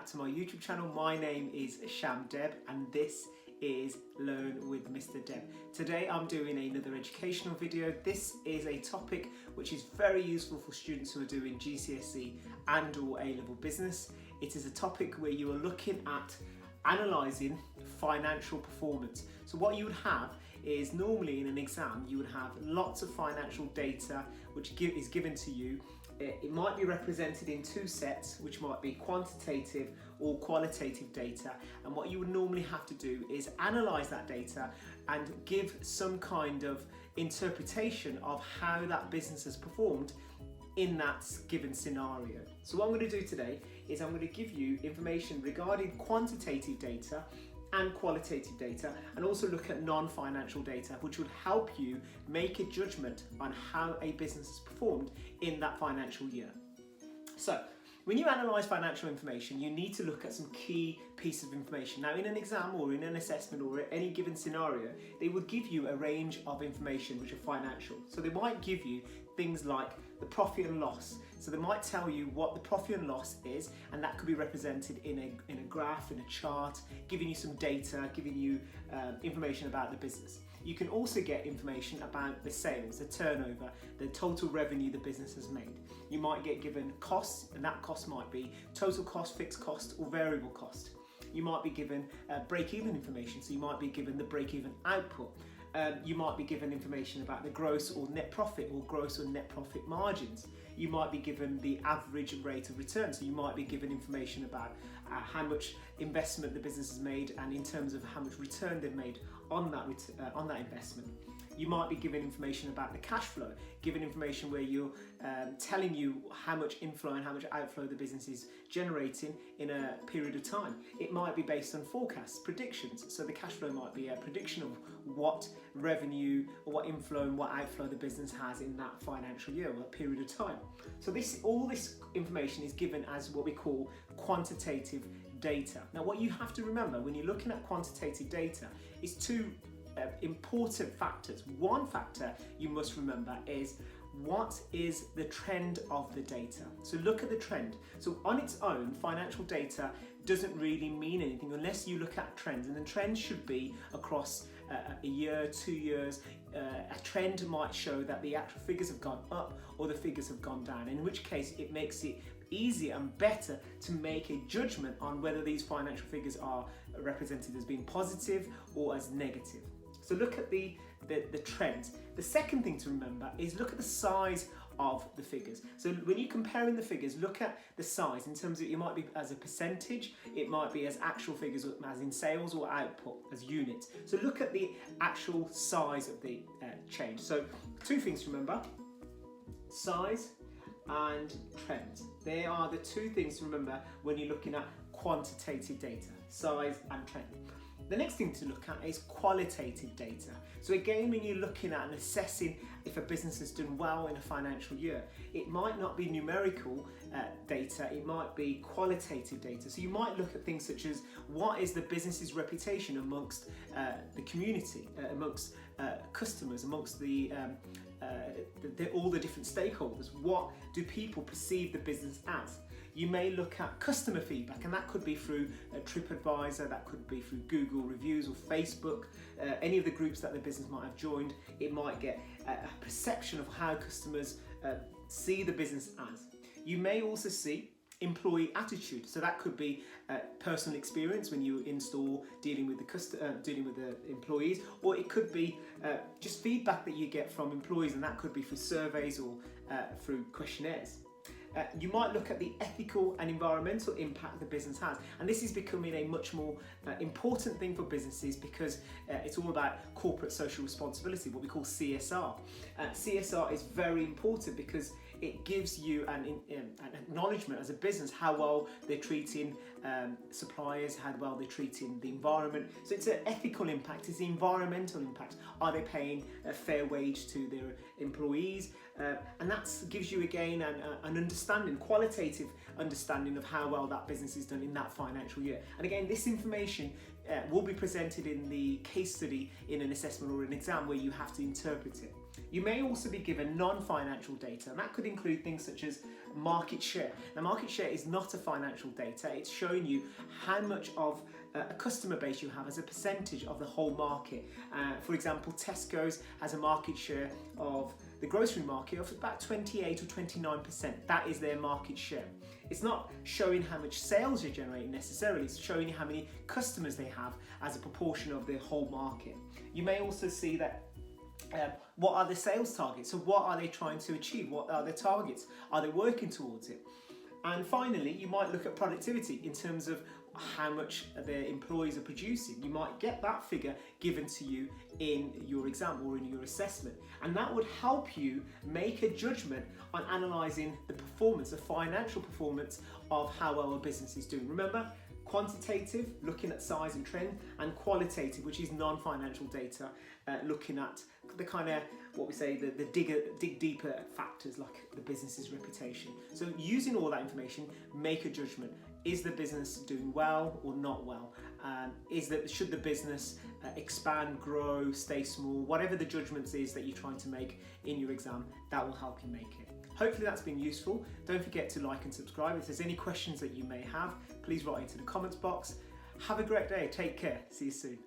back to my YouTube channel. My name is Deb and this is Learn with Mr. Deb. Today I'm doing another educational video. This is a topic which is very useful for students who are doing GCSE and or A-Level Business. It is a topic where you are looking at analysing financial performance. So what you would have is normally in an exam you would have lots of financial data which is given to you. It might be represented in two sets, which might be quantitative or qualitative data, and what you would normally have to do is analyse that data and give some kind of interpretation of how that business has performed in that given scenario. So what I'm going to do today is I'm going to give you information regarding quantitative data and qualitative data, and also look at non-financial data, which would help you make a judgment on how a business has performed in that financial year. So when you analyse financial information, you need to look at some key pieces of information. Now in an exam or in an assessment or any given scenario, they would give you a range of information which are financial. So they might give you things like the profit and loss. So they might tell you what the profit and loss is, and that could be represented in a graph, in a chart, giving you some data, giving you information about the business. You can also get information about the sales, the turnover, the total revenue the business has made. You might get given costs, and that cost might be total cost, fixed cost, or variable cost. You might be given break-even information, so you might be given the break-even output. You might be given information about the gross or net profit, or gross or net profit margins. You might be given the average rate of return, so you might be given information about how much investment the business has made, and in terms of how much return they've made on that investment. You might be given information about the cash flow, given information where you're telling you how much inflow and how much outflow the business is generating in a period of time. It might be based on forecasts, predictions. So the cash flow might be a prediction of what revenue or what inflow and what outflow the business has in that financial year or a period of time. So all this information is given as what we call quantitative data. Now what you have to remember when you're looking at quantitative data is two important factors. One factor you must remember is what is the trend of the data. So look at the trend. So on its own, financial data doesn't really mean anything unless you look at trends, and the trend should be across a year, 2 years. A trend might show that the actual figures have gone up or the figures have gone down, in which case it makes it easier and better to make a judgment on whether these financial figures are represented as being positive or as negative. So look at the trends. The second thing to remember is look at the size of the figures. So when you're comparing the figures, look at the size in terms of, it might be as a percentage, it might be as actual figures as in sales or output as units. So look at the actual size of the change. So two things to remember: size and trends. They are the two things to remember when you're looking at quantitative data: size and trend. The next thing to look at is qualitative data. So again, when you're looking at and assessing if a business has done well in a financial year, it might not be numerical data, it might be qualitative data. So you might look at things such as, what is the business's reputation amongst the community, amongst customers, amongst all the different stakeholders? What do people perceive the business as? You may look at customer feedback, and that could be through TripAdvisor, that could be through Google reviews or Facebook, any of the groups that the business might have joined. It might get a perception of how customers see the business as. You may also see employee attitude, so that could be personal experience when you're in store dealing with the employees, or it could be just feedback that you get from employees, and that could be through surveys or through questionnaires. You might look at the ethical and environmental impact the business has, and this is becoming a much more important thing for businesses, because it's all about corporate social responsibility, what we call CSR. CSR is very important because it gives you an acknowledgement as a business how well they're treating suppliers, how well they're treating the environment. So it's an ethical impact, it's the environmental impact. Are they paying a fair wage to their employees? And that gives you again an understanding, qualitative understanding of how well that business is done in that financial year. And again, this information will be presented in the case study in an assessment or an exam where you have to interpret it. You may also be given non-financial data, and that could include things such as market share. Now, market share is not a financial data. It's showing you how much of a customer base you have as a percentage of the whole market. For example, Tesco's has a market share of the grocery market of about 28 or 29%. That is their market share. It's not showing how much sales you're generating necessarily, it's showing you how many customers they have as a proportion of the whole market. You may also see that what are the sales targets? So what are they trying to achieve? What are their targets? Are they working towards it? And finally, you might look at productivity in terms of how much their employees are producing. You might get that figure given to you in your exam or in your assessment, and that would help you make a judgment on analysing the performance, the financial performance of how well a business is doing. Remember, quantitative, looking at size and trend, and qualitative, which is non-financial data, looking at the kind of, what we say, the dig deeper factors like the business's reputation. So using all that information, make a judgment. Is the business doing well or not well? Should the business expand, grow, stay small? Whatever the judgment is that you're trying to make in your exam, that will help you make it. Hopefully that's been useful. Don't forget to like and subscribe. If there's any questions that you may have, please write into the comments box. Have a great day. Take care. See you soon.